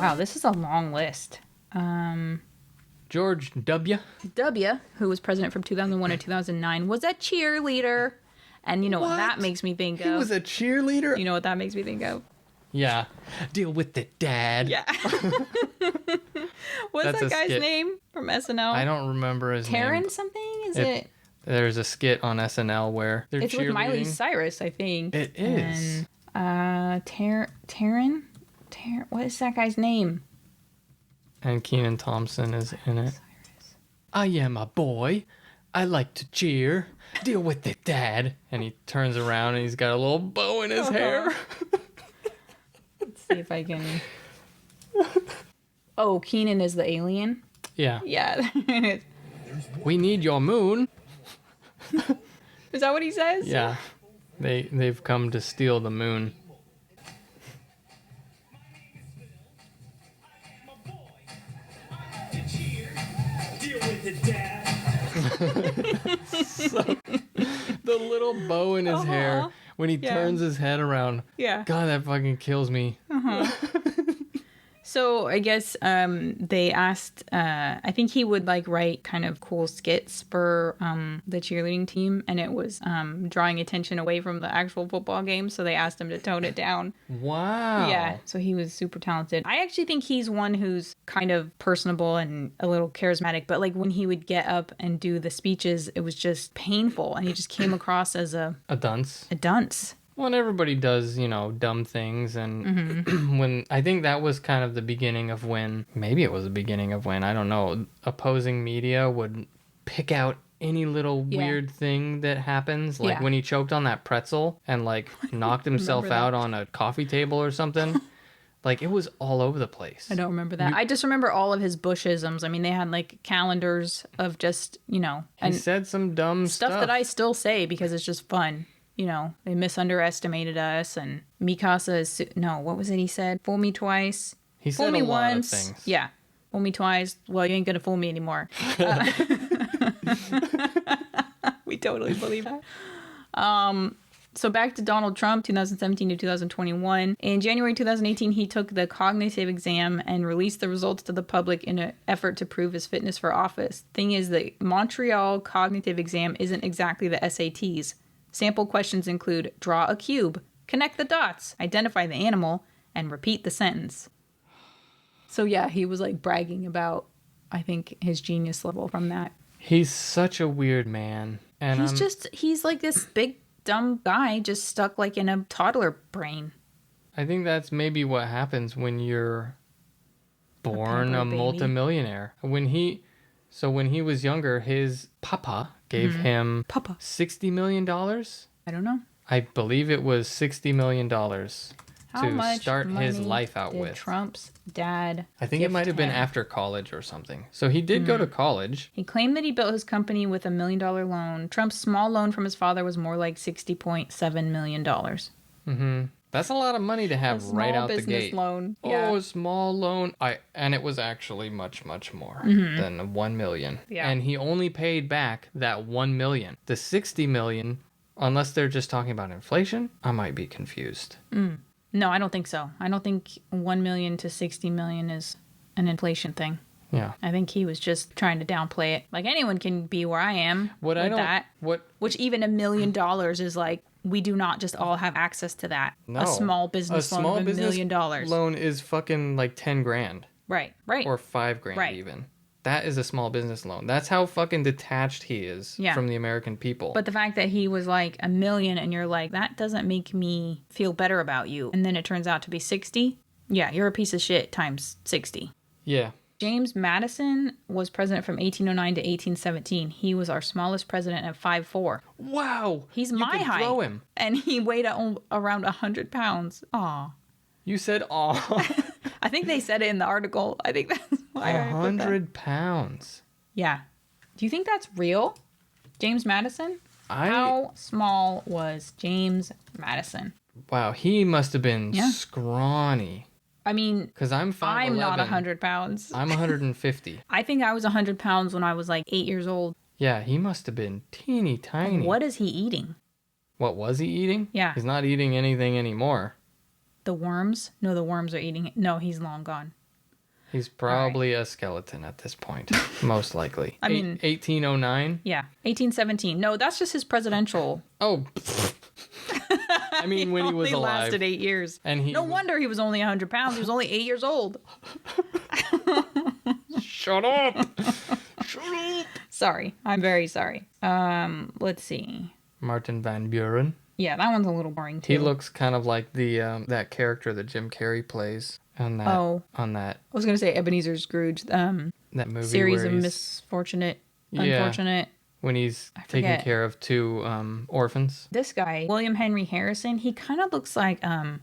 Wow, this is a long list. George W. W, who was president from 2001 to 2009, was a cheerleader. And you know what that makes me think of? He was a cheerleader? You know what that makes me think of? Yeah. Deal with it, Dad. Yeah. What's that guy's skit. name from SNL? I don't remember his name. Taryn something? Is it? There's a skit on SNL where they're It's cheerleading. with Miley Cyrus, I think. It is. And, Taryn? What is that guy's name? And Kenan Thompson is in it. Cyrus. I am a boy. I like to cheer. Deal with it, Dad. And he turns around and he's got a little bow in his hair. Let's see if I can... Oh, Kenan is the alien? Yeah. Yeah. We need your moon. Is that what he says? Yeah. They've come to steal the moon. So, the little bow in his hair when he turns his head around. Yeah. God, that fucking kills me. So I guess they asked, I think he would like write kind of cool skits for the cheerleading team, and it was drawing attention away from the actual football game, so they asked him to tone it down. Wow. Yeah, so he was super talented. I actually think he's one who's kind of personable and a little charismatic, but like when he would get up and do the speeches, it was just painful, and he just came across as a dunce. A dunce. Well, and everybody does, dumb things. And when I think that was kind of the beginning of when, maybe it was the beginning of when, I don't know, opposing media would pick out any little weird thing that happens. Like when he choked on that pretzel and like knocked himself out on a coffee table or something. Like it was all over the place. I don't remember that. I just remember all of his Bushisms. I mean, they had like calendars of just, He said some dumb stuff that I still say because it's just fun. They misunderestimated us, and Mikasa is... No, what was it he said? Fool me twice. He said fool me a lot once. of things. Yeah. Fool me twice. Well, you ain't gonna fool me anymore. We totally believe that. So back to Donald Trump, 2017 to 2021. In January 2018, he took the cognitive exam and released the results to the public in an effort to prove his fitness for office. Thing is, the Montreal cognitive exam isn't exactly the SATs. Sample questions include draw a cube, connect the dots, identify the animal, and repeat the sentence. So yeah, he was like bragging about, I think, his genius level from that. He's such a weird man. And he's like this big, dumb guy just stuck like in a toddler brain. I think that's maybe what happens when you're born a multimillionaire. When he was younger, his papa gave him $60 million. I don't know. I believe it was $60 million to start his life out with. Trump's dad. I think it might have been after college or something. So he did go to college. He claimed that he built his company with $1 million loan. Trump's small loan from his father was more like $60.7 million. Mm-hmm. That's a lot of money to have right out the gate. Loan. Yeah. Oh, a small loan. And it was actually much, much more than $1 million. Yeah. And he only paid back that $1 million. The $60 million, unless they're just talking about inflation, I might be confused. No, I don't think so. I don't think 1 million to 60 million is an inflation thing. Yeah. I think he was just trying to downplay it. Like anyone can be where I am which even $1 million is like, we do not just all have access to that. No. A small business loan of $1 million. Loan is fucking like 10 grand. Right. Or 5 grand even. That is a small business loan. That's how fucking detached he is from the American people. But the fact that he was like $1 million and you're like, that doesn't make me feel better about you. And then it turns out to be 60. Yeah, you're a piece of shit times 60. Yeah. James Madison was president from 1809 to 1817. He was our smallest president at 5'4". Wow. He's my height. Throw him. And he weighed around 100 pounds. Aw. You said aw. I think they said it in the article. I think that's why 100 pounds. Yeah. Do you think that's real? James Madison? How small was James Madison? Wow, he must have been scrawny. I mean, because I'm 5'11". I'm not 100 pounds. I'm 150. I think I was 100 pounds when I was like 8 years old. Yeah, he must have been teeny tiny. What is he eating? What was he eating? Yeah. He's not eating anything anymore. The worms? No, the worms are eating it. No, he's long gone. He's probably a skeleton at this point, most likely. I mean... 1809? Yeah, 1817. No, that's just his presidential... Oh, I mean, when he was alive. He lasted 8 years. And no wonder he was only 100 pounds. He was only 8 years old. Shut up! Shut up! Sorry. I'm very sorry. Let's see. Martin Van Buren. Yeah, that one's a little boring, too. He looks kind of like the that character that Jim Carrey plays on that. I was going to say Ebenezer Scrooge. That movie series where of unfortunate. When he's taking care of 2 orphans. This guy, William Henry Harrison, he kind of looks like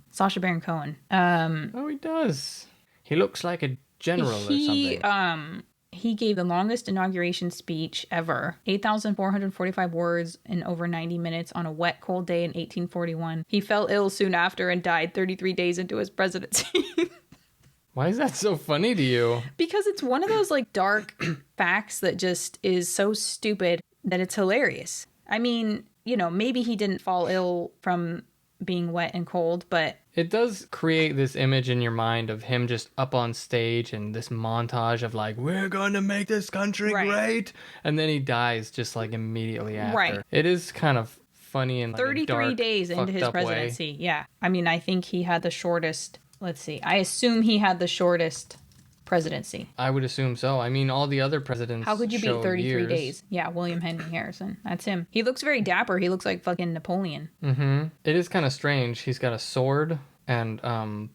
Sacha Baron Cohen. Oh, he does. He looks like a general or something. He gave the longest inauguration speech ever, 8,445 words in over 90 minutes on a wet, cold day in 1841. He fell ill soon after and died 33 days into his presidency. Why is that so funny to you? Because it's one of those like dark facts that just is so stupid that it's hilarious. I mean, you know, maybe he didn't fall ill from being wet and cold, but... It does create this image in your mind of him just up on stage and this montage of like, we're going to make this country great. And then he dies just like immediately after. Right. It is kind of funny and like 33 dark, days into his presidency. Yeah. I mean, I think he had the shortest... Let's see. I assume he had the shortest presidency. I would assume so. I mean, all the other presidents. How could you beat 33 days? Yeah, William Henry Harrison. That's him. He looks very dapper. He looks like fucking Napoleon. Mm-hmm. It is kind of strange. He's got a sword and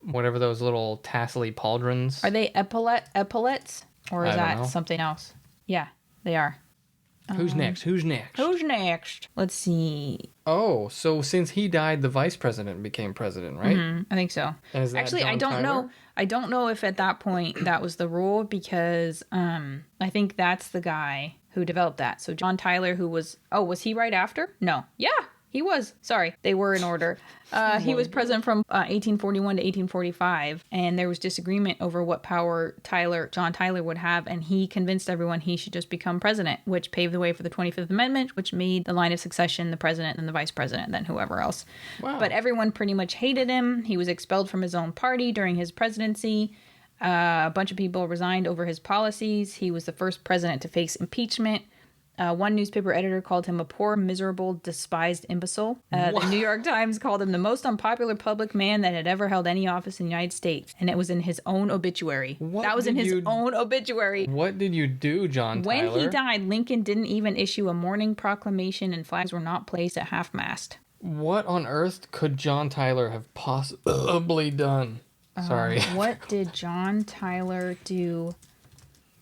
whatever those little tassely pauldrons. Are they epaulets? Or is that something else? Yeah, they are. Who's next? Who's next? Let's see. Oh, so since he died, the vice president became president, right? Mm-hmm, I think so. And is that Actually, John I don't Tyler? know. I don't know if at that point that was the rule because I think that's the guy who developed that. So John Tyler, who was... Oh, was he right after? No. Yeah, he was. Sorry. They were in order. He was president from 1841 to 1845, and there was disagreement over what power John Tyler would have, and he convinced everyone he should just become president, which paved the way for the 25th Amendment, which made the line of succession the president and the vice president, then whoever else. Wow. But everyone pretty much hated him. He was expelled from his own party during his presidency. A bunch of people resigned over his policies. He was the first president to face impeachment. One newspaper editor called him a poor, miserable, despised imbecile. The New York Times called him the most unpopular public man that had ever held any office in the United States. And it was in his own obituary. That was in his own obituary. What did you do, John Tyler? When he died, Lincoln didn't even issue a mourning proclamation and flags were not placed at half-mast. What on earth could John Tyler have possibly done? Sorry. What did John Tyler do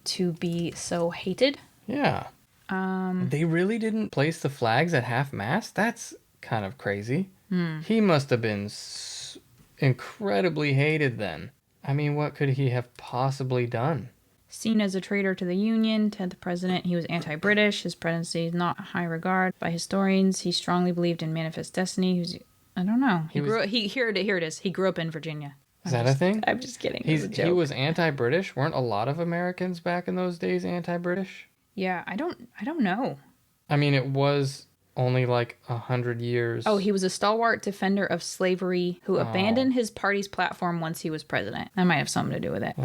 to be so hated? Yeah. They really didn't place the flags at half-mast? That's kind of crazy. He must have been incredibly hated then. I mean, what could he have possibly done? Seen as a traitor to the Union, 10th president, he was anti-British. His presidency is not high regard by historians. He strongly believed in manifest destiny. I don't know. Here it is. He grew up in Virginia. Is that a thing? I'm just kidding. He was anti-British? Weren't a lot of Americans back in those days anti-British? Yeah, I don't know. I mean, it was only like 100 years. Oh, he was a stalwart defender of slavery who abandoned his party's platform once he was president. That might have something to do with it.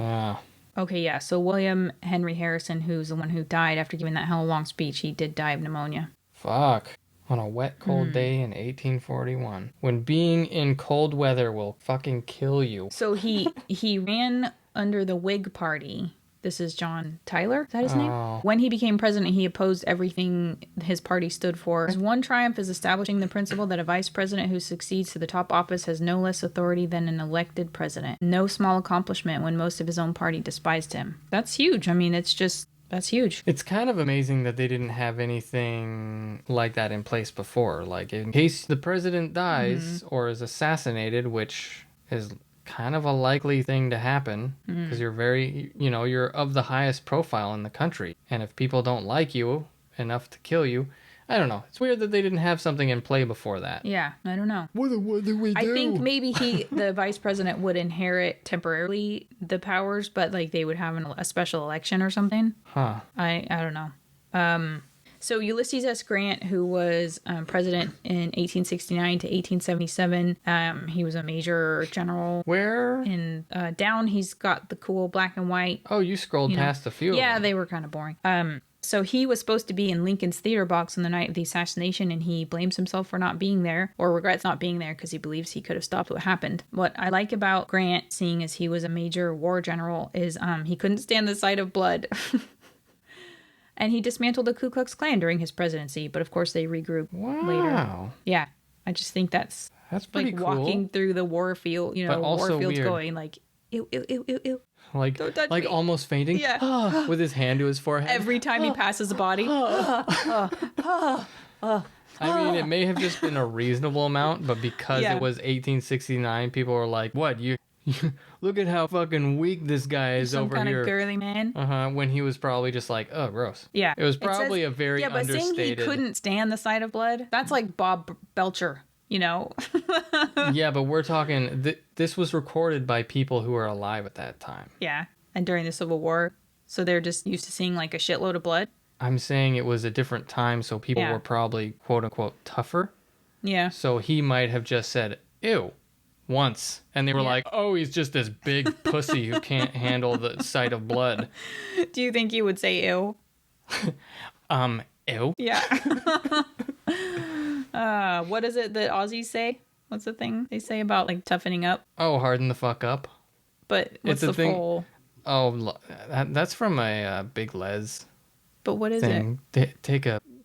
Okay, yeah. So William Henry Harrison, who's the one who died after giving that hell long speech, he did die of pneumonia. Fuck. On a wet, cold day in 1841. When being in cold weather will fucking kill you. So he ran under the Whig Party. This is John Tyler. Is that his name? When he became president, he opposed everything his party stood for. His one triumph is establishing the principle that a vice president who succeeds to the top office has no less authority than an elected president. No small accomplishment when most of his own party despised him. That's huge. I mean, that's huge. It's kind of amazing that they didn't have anything like that in place before. Like, in case the president dies or is assassinated, which is kind of a likely thing to happen because you're of the highest profile in the country. And if people don't like you enough to kill you, I don't know. It's weird that they didn't have something in play before that. Yeah, I don't know. What do we do? I think maybe the vice president would inherit temporarily the powers, but like they would have a special election or something. Huh. I don't know. So Ulysses S. Grant, who was president in 1869 to 1877, he was a major general. Where? And down, he's got the cool black and white. Oh, you scrolled past a few. Yeah, of them. they were kind of boring. So he was supposed to be in Lincoln's theater box on the night of the assassination, and he blames himself for not being there, or regrets not being there because he believes he could have stopped what happened. What I like about Grant, seeing as he was a major war general, is he couldn't stand the sight of blood. And he dismantled the Ku Klux Klan during his presidency, but of course they regrouped later. Yeah, I just think that's pretty like cool. Walking through the war field, But also war fields weird. going like, ew, ew, ew, ew, ew. Like, Don't touch like me. almost fainting. Yeah. With his hand to his forehead. Every time he passes a body. I mean, it may have just been a reasonable amount, but because Yeah. it was 1869, people were like, "What? You look at how fucking weak this guy is Some over kind here." of girly man. When he was probably just like, "Oh, gross." Yeah. It was probably a very but saying understated. he couldn't stand the sight of blood, that's like Bob Belcher, Yeah, but we're talking. This was recorded by people who were alive at that time. Yeah. And during the Civil War. So they're just used to seeing like a shitload of blood. I'm saying it was a different time, so people Yeah. were probably quote unquote tougher. Yeah. So he might have just said, "Ew," once, and they were like, "Oh, he's just this big pussy who can't handle the sight of blood." Do you think you would say ew? Ew. Yeah. What is it that Aussies say? What's the thing they say about like toughening up? Oh, harden the fuck up. But what's It's a the thing- full? Oh, that's from a Big Les But what is it? thing.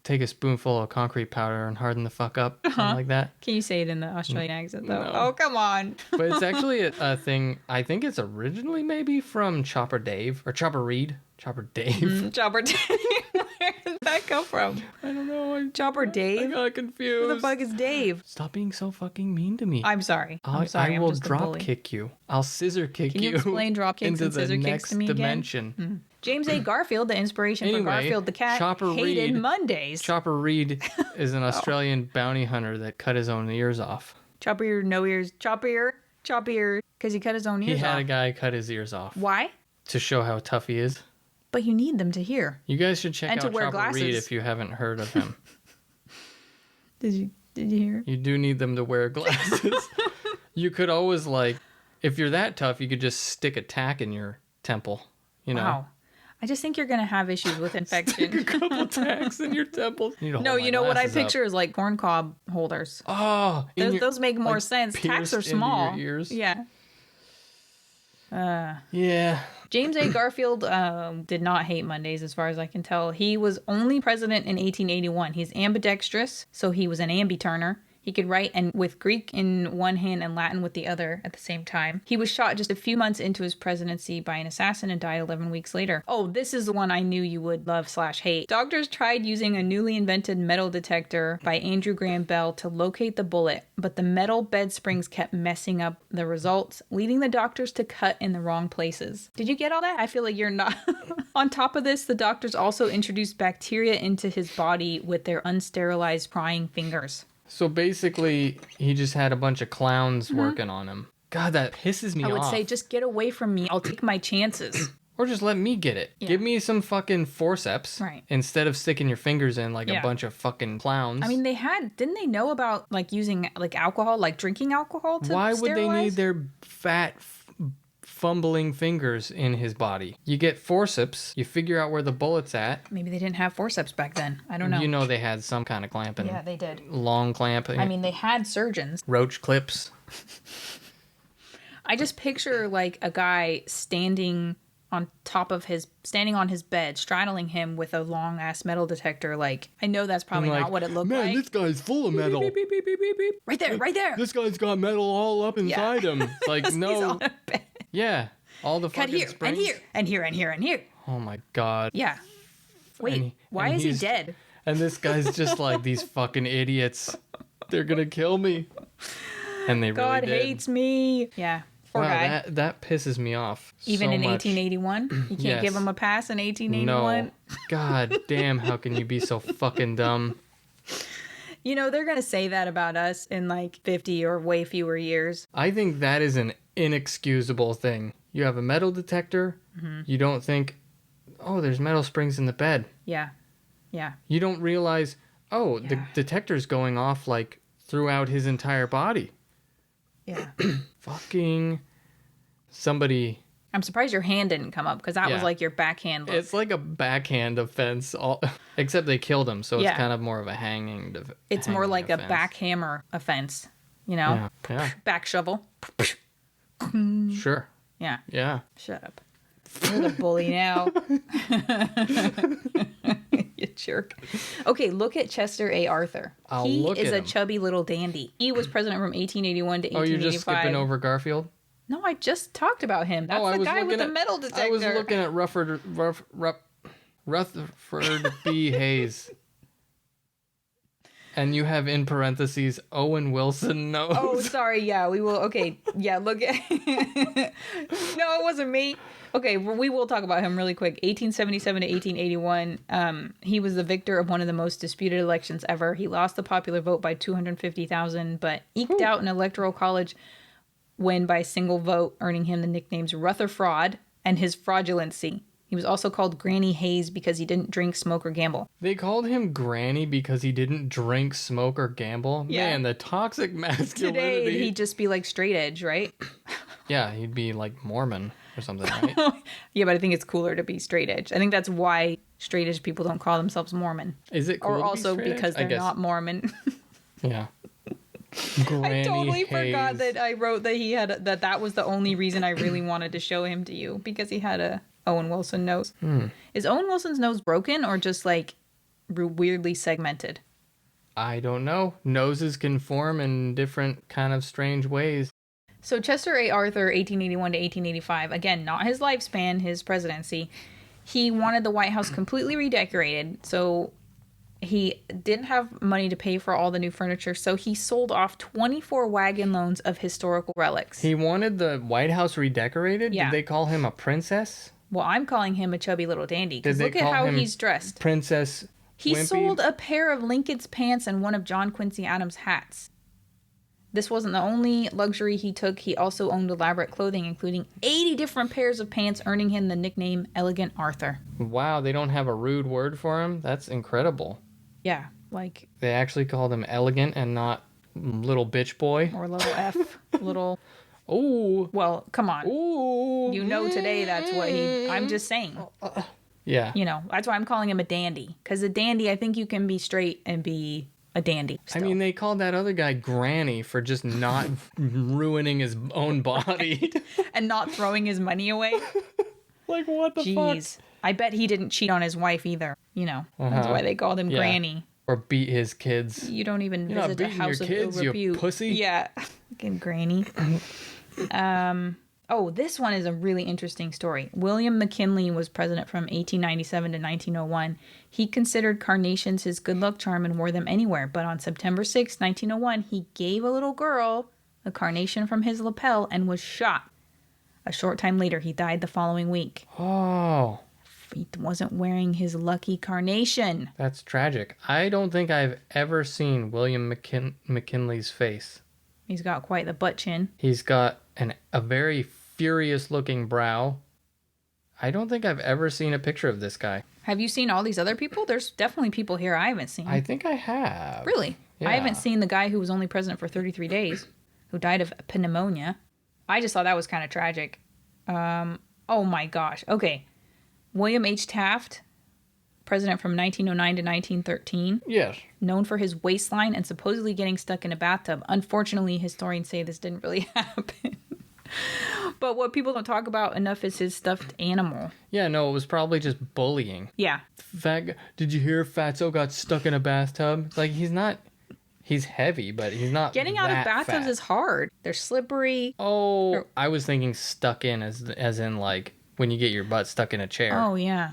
Take a spoonful of concrete powder and harden the fuck up, something like that. Can you say it in the Australian accent though? No. Oh, come on. But it's actually a thing. I think it's originally maybe from Chopper Dave or Chopper Reed. Chopper Dave. Chopper Dave. Where did that come from? I don't know. Chopper I Dave? got confused. Who the fuck is Dave? Stop being so fucking mean to me. I'm sorry. I'm sorry. I I'm will just a drop bully. kick you. I'll scissor kick Can you explain drop kicks into and scissor the kicks next to me again? dimension. James A. Garfield, the inspiration for Anyway, Garfield the cat, Chopper hated Reed- Mondays. Chopper Reed is an Australian bounty hunter that cut his own ears off. Chopper ear, no ears. Chopper ear, because he cut his own He ears had off. a guy cut his ears off Why? to show how tough he is. But you need them to hear. You guys should check And to out wear Chopper Reed glasses. if you haven't heard of him. Did you hear? You do need them to wear glasses. You could always, like, if you're that tough, you could just stick a tack in your temple. You know, Wow. I just think you're going to have issues with infection. a couple tacks in your temple. No, you know what I picture is like corn cob holders. Oh, Those make more sense. Tacks are pierced into small. your ears? Yeah. Yeah. James A. Garfield did not hate Mondays, as far as I can tell. He was only president in 1881. He's ambidextrous, so he was an ambi-turner. He could write and with Greek in one hand and Latin with the other at the same time. He was shot just a few months into his presidency by an assassin and died 11 weeks later. Oh, this is the one I knew you would love/hate. Doctors tried using a newly invented metal detector by Andrew Graham Bell to locate the bullet, but the metal bed springs kept messing up the results, leading the doctors to cut in the wrong places. Did you get all that? I feel like you're not. On top of this, the doctors also introduced bacteria into his body with their unsterilized prying fingers. So basically, he just had a bunch of clowns working on him. God, that pisses me off. I would say, just get away from me. I'll take my chances. Or just let me get it. Yeah. Give me some fucking forceps. Right. Instead of sticking your fingers in like Yeah. a bunch of fucking clowns. I mean, didn't they know about like using like alcohol, like drinking alcohol to why would they need sterilize? their fat, fumbling fingers in his body? You get forceps, you figure out where the bullet's at. Maybe they didn't have forceps back then. I don't know. You know they had some kind of clamping. Yeah, they did. Long clamping. I mean, they had surgeons. roach clips. I just picture like a guy standing on his bed, straddling him with a long ass metal detector. Like, I know that's probably Like, not what it looked man, like. this guy's full of metal. Beep, beep, beep, beep, beep, beep. Right there, right there. This guy's got metal all up inside him. It's like, He's no. on a bed. Yeah. All the Cut fucking here, springs. and here, and here, and here, and here. Oh my god. Yeah. Wait, And why and is he he's- dead? And this guy's just like, these fucking idiots. They're gonna kill me. And they God really did. hates me. Yeah. Poor Wow, guy. that pisses me off. Even so in much. 1881? You can't Yes. give him a pass in 1881? No. God damn, how can you be so fucking dumb? You know, they're going to say that about us in like 50 or way fewer years. I think that is an inexcusable thing. You have a metal detector, Mm-hmm. you don't think, oh, there's metal springs in the bed. Yeah. Yeah. You don't realize, the detector's going off like throughout his entire body. Yeah. Fucking somebody. I'm surprised your hand didn't come up because that was like your backhand look. It's like a backhand offense, except they killed him, so it's kind of more of a hanging. It's more like offense. A backhammer offense, you know? Yeah. Back shovel. Sure. Yeah. Yeah. Shut up. You're the bully now. You jerk. Okay, look at Chester A. Arthur. He is a chubby little dandy. He was president from 1881 to 1885. Oh, you're just skipping over Garfield? No, I just talked about him. That's the guy with the metal detector. I was looking at Rutherford B. Hayes. And you have in parentheses Owen Wilson nose. Oh, sorry. Yeah, we will. Okay. Yeah, look at. No, it wasn't me. Okay, we will talk about him really quick. 1877 to 1881. He was the victor of one of the most disputed elections ever. He lost the popular vote by 250,000, but eked out an electoral college win by a single vote, earning him the nicknames Rutherford and his fraudulency. He was also called Granny Hayes because he didn't drink, smoke, or gamble. They called him Granny because he didn't drink, smoke, or gamble? Yeah. Man, the toxic masculinity. Today, he'd just be like straight edge, right? Yeah, he'd be like Mormon or something, right? Yeah, but I think it's cooler to be straight edge. I think that's why straight edge people don't call themselves Mormon. Is it cool Or also because they're not Mormon. Yeah. Granny I totally Hayes. forgot that I wrote that he had that was the only reason I really wanted to show him to you, because he had a Owen Wilson nose. Is Owen Wilson's nose broken or just like weirdly segmented? I don't know. Noses can form in different kind of strange ways. So Chester A. Arthur, 1881 to 1885, again, not his lifespan, his presidency. He wanted the White House completely redecorated, so he didn't have money to pay for all the new furniture, so he sold off 24 wagon loads of historical relics. He wanted the White House redecorated? Yeah. Did they call him a princess? Well, I'm calling him a chubby little dandy, because look at how he's dressed. Princess He Wimpy? sold a pair of Lincoln's pants and one of John Quincy Adams' hats. This wasn't the only luxury he took. He also owned elaborate clothing, including 80 different pairs of pants, earning him the nickname Elegant Arthur. Wow, they don't have a rude word for him? That's incredible. Yeah, like... They actually called him elegant and not little bitch boy? Or little F. Little... Ooh. Well, come on. Ooh. You know today that's what he... I'm just saying. Yeah. You know, that's why I'm calling him a dandy. Because a dandy, I think you can be straight and be a dandy still. I mean, they called that other guy Granny for just not ruining his own body. And not throwing his money away. Like, what the fuck? Jeez. I bet he didn't cheat on his wife either. You know, that's why they called him Granny. Or beat his kids. You don't even visit a house of ill repute. You pussy. Yeah. Fucking Granny. Oh, this one is a really interesting story. William McKinley was president from 1897 to 1901. He considered carnations his good luck charm and wore them anywhere. But on September 6, 1901, he gave a little girl a carnation from his lapel and was shot. A short time later, he died the following week. Oh. He wasn't wearing his lucky carnation. That's tragic. I don't think I've ever seen William McKinley's face. He's got quite the butt chin. He's got a very furious looking brow. I don't think I've ever seen a picture of this guy. Have you seen all these other people? There's definitely people here I haven't seen. I think I have. Really? Yeah. I haven't seen the guy who was only president for 33 days, who died of pneumonia. I just thought that was kind of tragic. Oh my gosh. Okay. William H. Taft, president from 1909 to 1913. Yes. Known for his waistline and supposedly getting stuck in a bathtub. Unfortunately, historians say this didn't really happen. But what people don't talk about enough is his stuffed animal. Yeah, no, it was probably just bullying. Yeah. Did you hear Fatso got stuck in a bathtub? Like, he's heavy, but he's not Getting out of bathtubs is hard. They're slippery. Oh, I was thinking stuck in as in like when you get your butt stuck in a chair. Oh, yeah.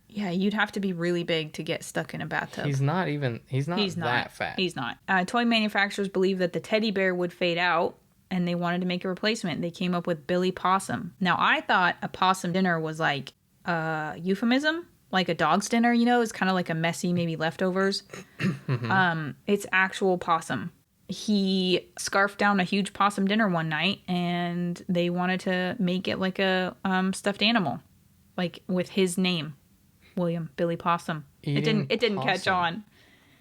Yeah, you'd have to be really big to get stuck in a bathtub. He's not that fat. He's not. Toy manufacturers believe that the teddy bear would fade out, and they wanted to make a replacement. They came up with Billy Possum. Now, I thought a possum dinner was like a euphemism, like a dog's dinner, you know? It's kind of like a messy, maybe leftovers. It's actual possum. He scarfed down a huge possum dinner one night, and they wanted to make it like a stuffed animal, like with his name. William Billy Possum. Eating It didn't catch possum. on.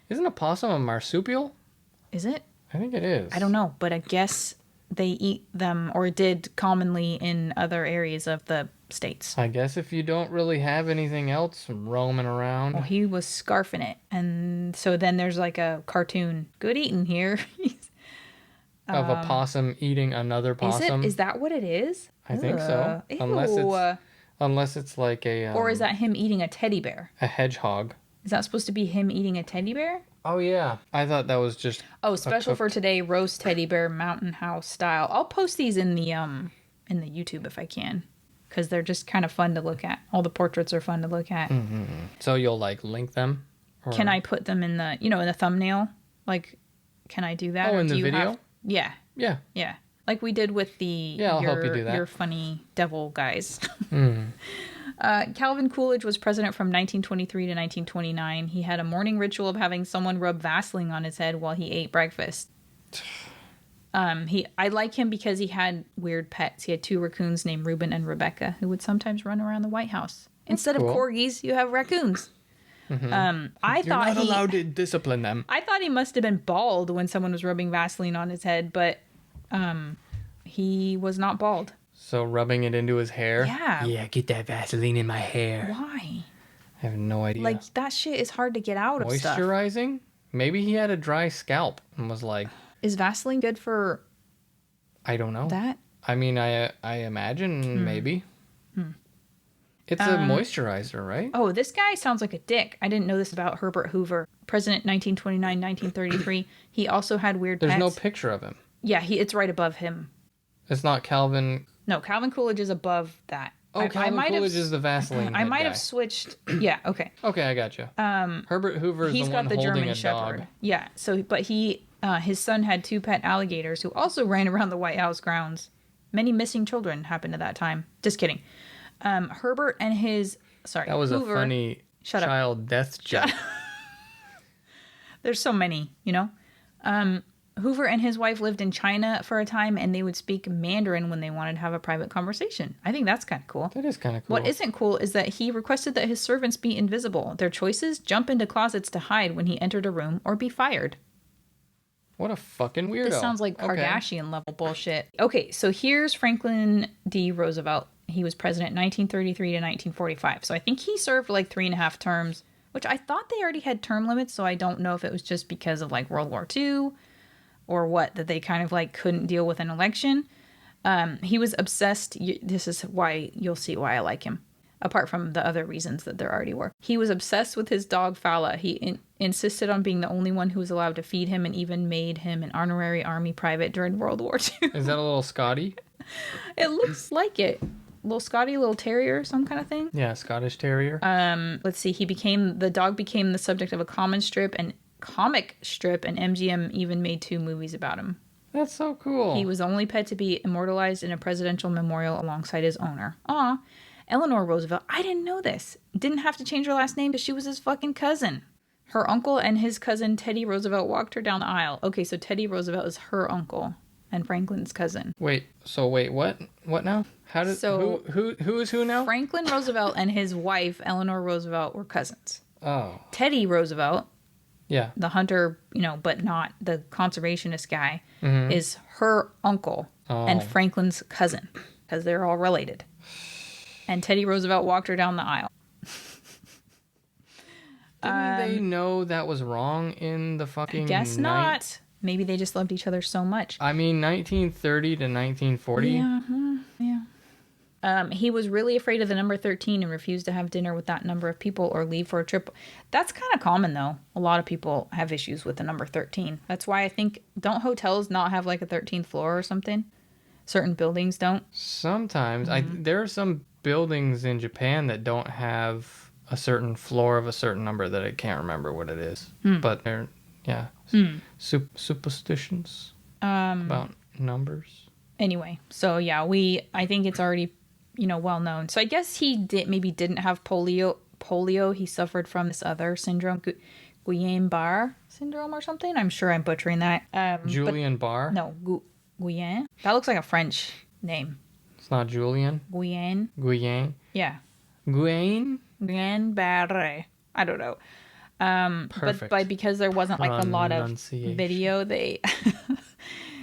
Isn't a possum a marsupial? Is it? I think it is. I don't know, but I guess they eat them, or did commonly in other areas of the states. I guess if you don't really have anything else roaming around. Well, he was scarfing it, and so then there's like a cartoon. Good eating here. Of a possum eating another possum. Is that what it is? I think so. Ew. Unless it's like a Or is that him eating a teddy bear? a hedgehog. Is that supposed to be him eating a teddy bear? Oh yeah. I thought that was just Oh, special for today, roast teddy bear mountain house style. I'll post these in the YouTube if I can, because they're just kind of fun to look at. All the portraits are fun to look at. So you'll like link them? Or... Can I put them in the in the thumbnail? Like, can I do that? Oh, or in do the you video? Yeah. Yeah. Like we did with the I'll help you do that. your funny devil guys. Calvin Coolidge was president from 1923 to 1929. He had a morning ritual of having someone rub Vaseline on his head while he ate breakfast. I like him because he had weird pets. He had 2 raccoons named Reuben and Rebecca who would sometimes run around the White House. Instead of corgis, you have raccoons. You're not allowed to discipline them. I thought he must have been bald when someone was rubbing Vaseline on his head, but he was not bald. So rubbing it into his hair? Yeah. Yeah, get that Vaseline in my hair. Why? I have no idea. Like, that shit is hard to get out of stuff. Moisturizing? Maybe he had a dry scalp and was like... Is Vaseline good for I don't know. that? I mean, I imagine maybe. It's a moisturizer, right? Oh, this guy sounds like a dick. I didn't know this about Herbert Hoover. President 1929, 1933. He also had weird There's pets. no picture of him. Yeah, it's right above him. It's not Calvin... No, Calvin Coolidge is above that. Oh, Calvin Coolidge is the Vaseline I might guy. have switched. Yeah, okay. Okay, I got you. Herbert Hoover is He's the got one the holding German a Shepherd. dog. Yeah, so, but his son had 2 pet alligators who also ran around the White House grounds. Many missing children happened at that time. Just kidding. Herbert and his... Sorry, That was Hoover, a funny Shut up. child death joke. There's so many, Hoover and his wife lived in China for a time, and they would speak Mandarin when they wanted to have a private conversation. I think that's kind of cool. That is kind of cool. What isn't cool is that he requested that his servants be invisible. Their choices: jump into closets to hide when he entered a room, or be fired. What a fucking weirdo. This sounds like Kardashian level bullshit. Okay, so here's Franklin D. Roosevelt. He was president 1933 to 1945. So I think he served like 3.5 terms, which I thought they already had term limits. So I don't know if it was just because of like World War II or what, that they kind of like couldn't deal with an election. He was obsessed. This is why you'll see why I like him, apart from the other reasons that there already were. He was obsessed with his dog Fala. He insisted on being the only one who was allowed to feed him, and even made him an honorary army private during World War II. Is that a little Scotty? It looks like it. Little Scotty, little terrier, some kind of thing. Yeah, Scottish Terrier. Let's see. The dog became the subject of a comic strip, and MGM even made 2 movies about him. That's so cool. He was the only pet to be immortalized in a presidential memorial alongside his owner. Aw. Eleanor Roosevelt, I didn't know this. Didn't have to change her last name because she was his fucking cousin. Her uncle and his cousin Teddy Roosevelt walked her down the aisle. Okay, so Teddy Roosevelt is her uncle and Franklin's cousin. Wait, what? What now? How did who is who now? Franklin Roosevelt and his wife Eleanor Roosevelt were cousins. Oh. Teddy Roosevelt, yeah, the hunter, but not the conservationist guy, is her uncle and Franklin's cousin, because they're all related. And Teddy Roosevelt walked her down the aisle. Didn't they know that was wrong in the fucking... I guess not. Maybe they just loved each other so much. I mean, 1930 to 1940? Yeah. He was really afraid of the number 13 and refused to have dinner with that number of people or leave for a trip. That's kind of common, though. A lot of people have issues with the number 13. That's why I think... Don't hotels not have like a 13th floor or something? Certain buildings don't? Sometimes. There are some buildings in Japan that don't have a certain floor of a certain number that I can't remember what it is. But they're, superstitions about numbers. Anyway, so yeah, I think it's already, well known. So I guess he didn't have polio. He suffered from this other syndrome, Guillain-Barré syndrome or something. I'm sure I'm butchering that. Julian Barr? No, Guillain. That looks like a French name. It's not Julian? Guillain. Guillain? Yeah. Guillain? Granberry. I don't know. Perfect. But because there wasn't like a lot of Pronunciation. video, they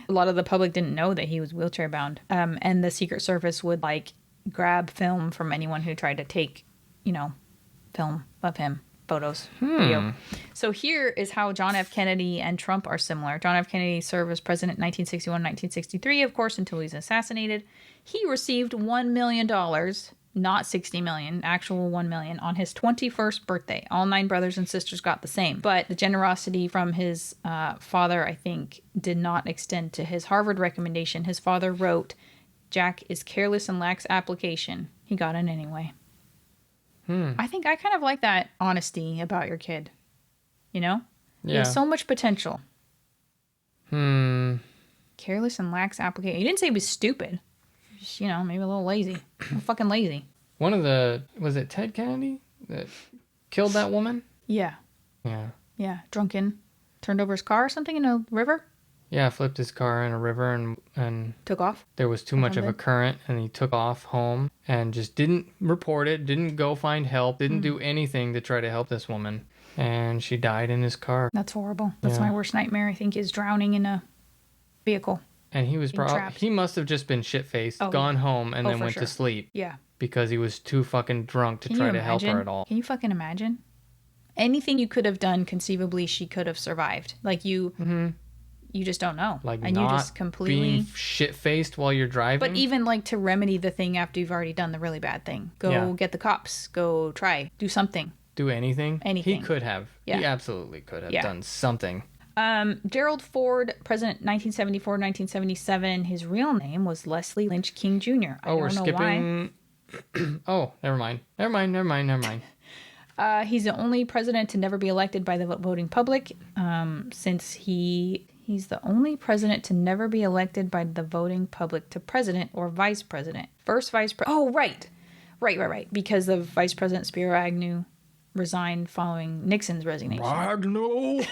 a lot of the public didn't know that he was wheelchair bound. And the Secret Service would like grab film from anyone who tried to take, film of him, photos, video. So here is how John F. Kennedy and Trump are similar. John F. Kennedy served as president 1961-1963, of course, until he was assassinated. He received $1 million, not $60 million, actual $1 million, on his 21st birthday. All 9 brothers and sisters got the same. But the generosity from his father, I think, did not extend to his Harvard recommendation. His father wrote, "Jack is careless and lacks application." He got in anyway. I think I kind of like that honesty about your kid. He has so much potential. Careless and lacks application. He didn't say he was stupid. Just, maybe a little lazy. A little fucking lazy. Was it Ted Kennedy that killed that woman? Yeah. Yeah. Yeah. Drunken. Turned over his car or something in a river? Yeah, flipped his car in a river and Took off? there was too much of a current and he took off home and just didn't report it, didn't go find help, didn't do anything to try to help this woman. And she died in his car. That's horrible. That's my worst nightmare, I think, is drowning in a vehicle. And he was he must have just been shit-faced, gone home, and then went to sleep. Yeah. Because he was too fucking drunk to try to help her at all. Can you fucking imagine? Anything you could have done, conceivably, she could have survived. Like, you just don't know. Like, and not you just completely being shit-faced while you're driving. But even, like, to remedy the thing after you've already done the really bad thing. Go get the cops. Go try. Do something. Do anything? Anything. He could have. Yeah. He absolutely could have done something. Gerald Ford, president 1974-1977. His real name was Leslie Lynch King Jr. I don't know why. Oh, never mind. He's the only president to never be elected by the voting public. Since he's the only president to never be elected by the voting public to president or vice president. First vice president. Oh, right. Because the vice president, Spiro Agnew, resigned following Nixon's resignation. Agnew!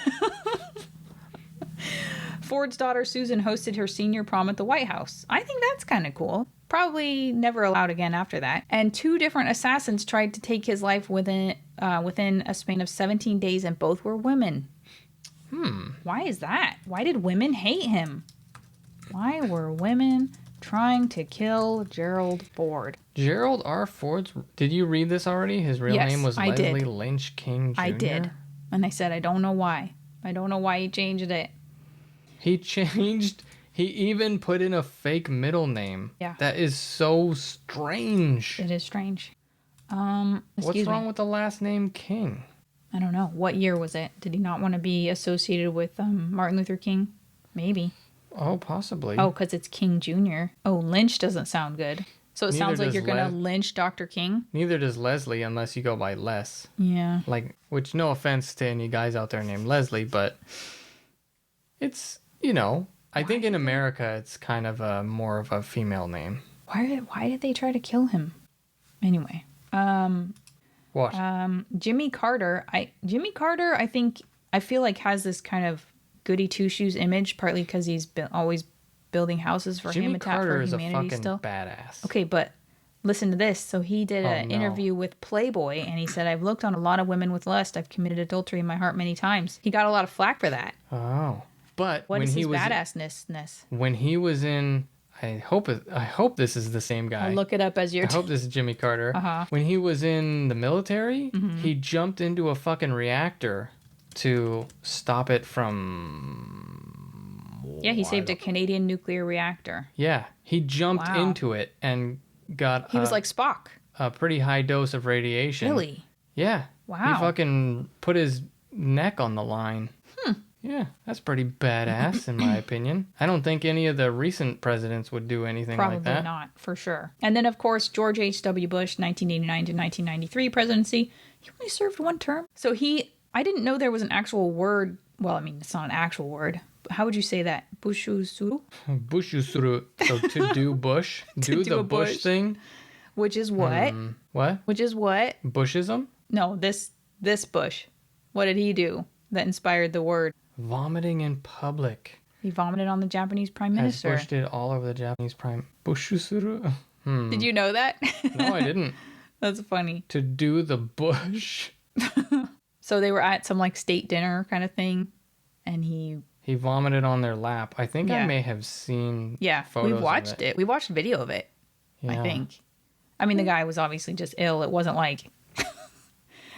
Ford's daughter Susan hosted her senior prom at the White House. I think that's kind of cool. Probably never allowed again after that. And 2 different assassins tried to take his life within a span of 17 days, and both were women. Why is that? Why did women hate him? Why were women trying to kill Gerald Ford? Gerald R. Ford's... Did you read this already? His real name was Leslie Lynch King Jr.? I did. And I said, I don't know why. I don't know why he changed it. He even put in a fake middle name. Yeah. That is so strange. It is strange. What's wrong with the last name King? I don't know. What year was it? Did he not want to be associated with Martin Luther King? Maybe. Oh, possibly. Oh, because it's King Jr. Oh, Lynch doesn't sound good. So it sounds like you're going to lynch Dr. King? Neither does Leslie unless you go by Les. Yeah. Which, no offense to any guys out there named Leslie, but it's, I think in America it's kind of more of a female name. Why did they try to kill him? Anyway. What? Jimmy Carter, I feel like has this kind of goody two-shoes image, partly because he's always building houses for Jimmy Habitat Carter for is Humanity a fucking still. badass. Okay, but listen to this. So he did an interview with Playboy, and he said, "I've looked on a lot of women with lust. I've committed adultery in my heart many times." He got a lot of flack for that. Oh. But what is his badassness? When he was in... I hope this is the same guy. I'll look it up as you're... I hope this is Jimmy Carter. When he was in the military, he jumped into a fucking reactor to stop it from... Yeah, he saved a Canadian nuclear reactor. Yeah, he jumped into it and got... He was like Spock. A pretty high dose of radiation. Really? Yeah. Wow. He fucking put his neck on the line. Yeah, that's pretty badass in my opinion. I don't think any of the recent presidents would do anything like that. Probably not, for sure. And then, of course, George H.W. Bush, 1989 to 1993 presidency. He only served 1 term. So I didn't know there was an actual word. Well, I mean, it's not an actual word. How would you say that? Bushusuru? Bushusuru. So to do Bush? do the Bush thing? Which is what? What? Which is what? Bushism? No, this Bush. What did he do that inspired the word? Vomiting in public. He vomited on the Japanese prime minister. As Bush did all over the Japanese prime. Bushusuru? Did you know that? No, I didn't. That's funny. To do the bush. So they were at some like state dinner kind of thing, and he vomited on their lap. I think I Yeah. may have seen we photos watched of it. We watched video of it. I Yeah. think. I mean, the guy was obviously just ill. It wasn't like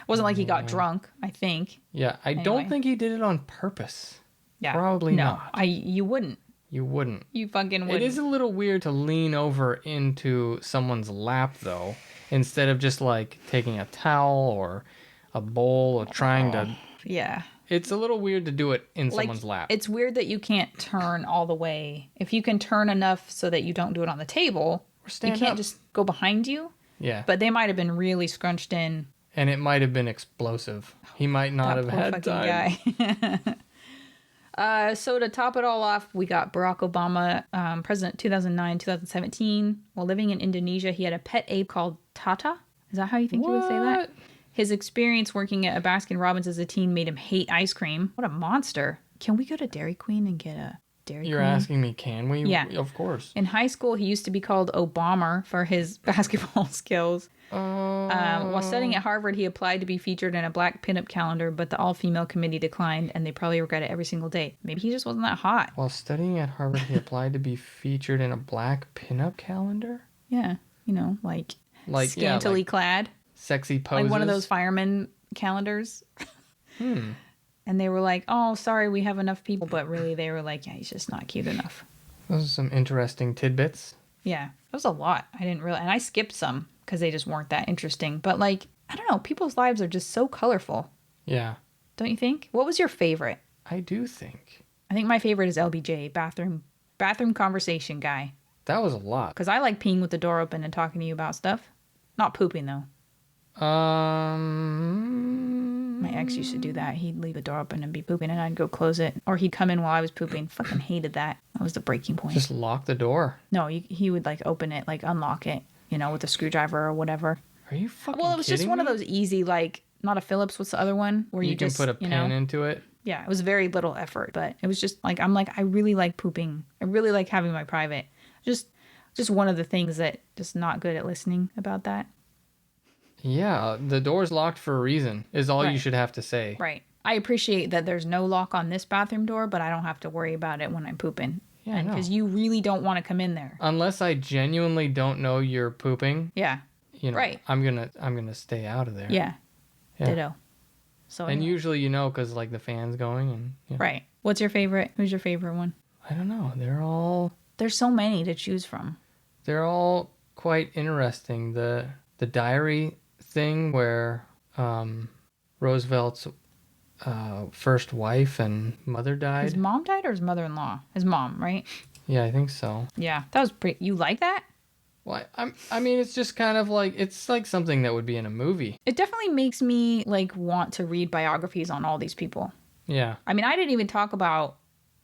he got drunk. I think. Yeah, I Anyway. don't think he did it on purpose. Yeah. Probably no, not. You wouldn't. You wouldn't. You fucking wouldn't. It is a little weird to lean over into someone's lap, though, instead of just like taking a towel or a bowl or trying to. Yeah. It's a little weird to do it in someone's lap. It's weird that you can't turn all the way. If you can turn enough so that you don't do it on the table, you can't just go behind you. Yeah. But they might have been really scrunched in. And it might have been explosive. He might not have had time. Guy. So to top it all off, we got Barack Obama, president 2009, 2017. While living in Indonesia, he had a pet ape called Tata. Is that how you think you would say that? His experience working at a Baskin-Robbins as a teen made him hate ice cream. What a monster. Can we go to Dairy Queen and get a Dairy Queen? You're asking me, can we? Yeah. Of course. In high school, he used to be called Obama for his basketball skills. While studying at Harvard, he applied to be featured in a black pinup calendar, but the all-female committee declined, and they probably regret it every single day. Maybe he just wasn't that hot. While studying at Harvard, he applied to be featured in a black pinup calendar? Yeah. You know, like scantily clad. Sexy poses? Like one of those fireman calendars. And they were like, oh, sorry, we have enough people. But really, they were like, yeah, he's just not cute enough. Those are some interesting tidbits. Yeah. That was a lot. I didn't realize. And I skipped some because they just weren't that interesting. But like, I don't know. People's lives are just so colorful. Yeah. Don't you think? What was your favorite? I do think. I think my favorite is LBJ, bathroom conversation guy. That was a lot. Because I like peeing with the door open and talking to you about stuff. Not pooping, though. My ex used to do that. He'd leave the door open and be pooping, and I'd go close it. Or he'd come in while I was pooping. Fucking hated that. That was the breaking point. Just lock the door. No, he would, like, open it, like, unlock it, you know, with a screwdriver or whatever. Are you fucking Well, it was just one of those easy, like, not a Phillips, what's the other one? Where you can just put a pin into it? Yeah, it was very little effort, but it was just, like, I'm like, I really like pooping. I really like having my private. Just one of the things that just not good at listening about that. Yeah, the door's locked for a reason, is all you should have to say. Right. I appreciate that there's no lock on this bathroom door, but I don't have to worry about it when I'm pooping. Yeah, because you really don't want to come in there. Unless I genuinely don't know you're pooping. Yeah. You know, right. I'm gonna stay out of there. Yeah. Ditto. So. And usually, you know, because like the fan's going and. Yeah. Right. What's your favorite? Who's your favorite one? I don't know. There's so many to choose from. They're all quite interesting. The diary thing where Roosevelt's first wife and mother died. His mom died or his mother-in-law? His mom, right? Yeah, I think so. Yeah, that was pretty. You like that? Well, I mean, it's just kind of like, it's like something that would be in a movie. It definitely makes me like want to read biographies on all these people. Yeah. I mean, I didn't even talk about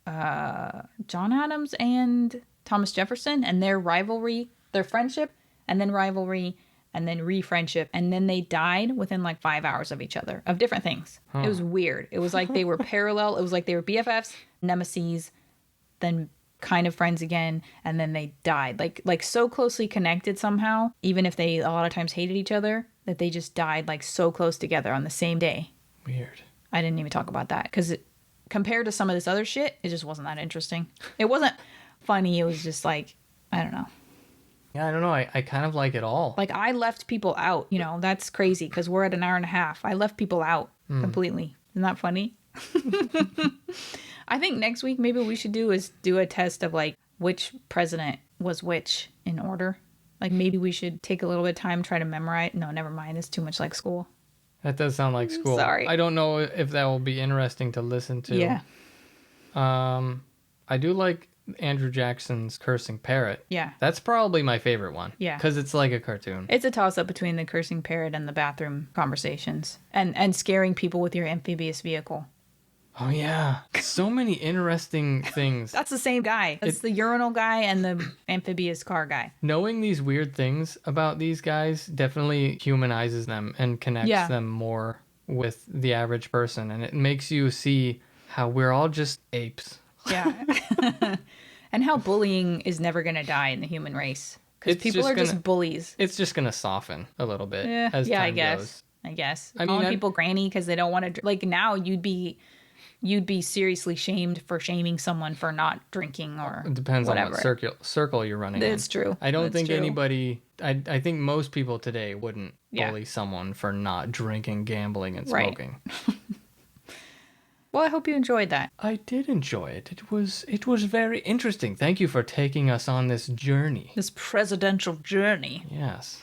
John Adams and Thomas Jefferson and their rivalry, their friendship, and then rivalry, and then re-friendship, and then they died within like 5 hours of each other, of different things. It was weird. It was like they were parallel. It was like they were BFFs, nemesis, then kind of friends again, and then they died. Like so closely connected somehow, even if they a lot of times hated each other, that they just died like so close together on the same day. Weird. I didn't even talk about that because compared to some of this other shit, it just wasn't that interesting. It wasn't funny. It was just like, I don't know. Yeah, I don't know. I kind of like it all. Like, I left people out. You know, that's crazy because we're at an hour and a half. I left people out completely. Isn't that funny? I think next week maybe we should do a test of, like, which president was which in order. Like, maybe we should take a little bit of time, try to memorize. No, never mind. It's too much like school. That does sound like school. Sorry. I don't know if that will be interesting to listen to. Yeah. I do like Andrew Jackson's Cursing Parrot. Yeah. That's probably my favorite one. Yeah. Because it's like a cartoon. It's a toss-up between the Cursing Parrot and the bathroom conversations. And scaring people with your amphibious vehicle. Oh, yeah. So many interesting things. That's the same guy. That's the urinal guy and the amphibious car guy. Knowing these weird things about these guys definitely humanizes them and connects them more with the average person. And it makes you see how we're all just apes. Yeah. And how bullying is never going to die in the human race. Because people are just bullies. It's just gonna soften a little bit as I time guess. goes. I guess. I mean, Calling people granny because they don't want to. Like now, you'd be seriously shamed for shaming someone for not drinking or It depends whatever. on what circle you're running in. It's true. I don't That's think true. anybody. I think most people today wouldn't Yeah. bully someone for not drinking, gambling, and smoking. Well, I hope you enjoyed that. I did enjoy it. It was very interesting. Thank you for taking us on this journey. This presidential journey. Yes.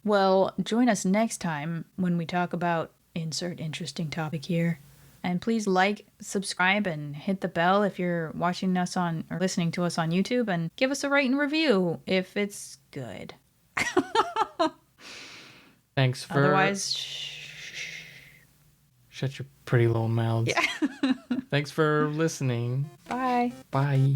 Well, join us next time when we talk about insert interesting topic here. And please like, subscribe, and hit the bell if you're watching us on or listening to us on YouTube, and give us a rate and review if it's good. Thanks for. Otherwise, shut your pretty little mouths. Yeah. Thanks for listening. Bye. Bye.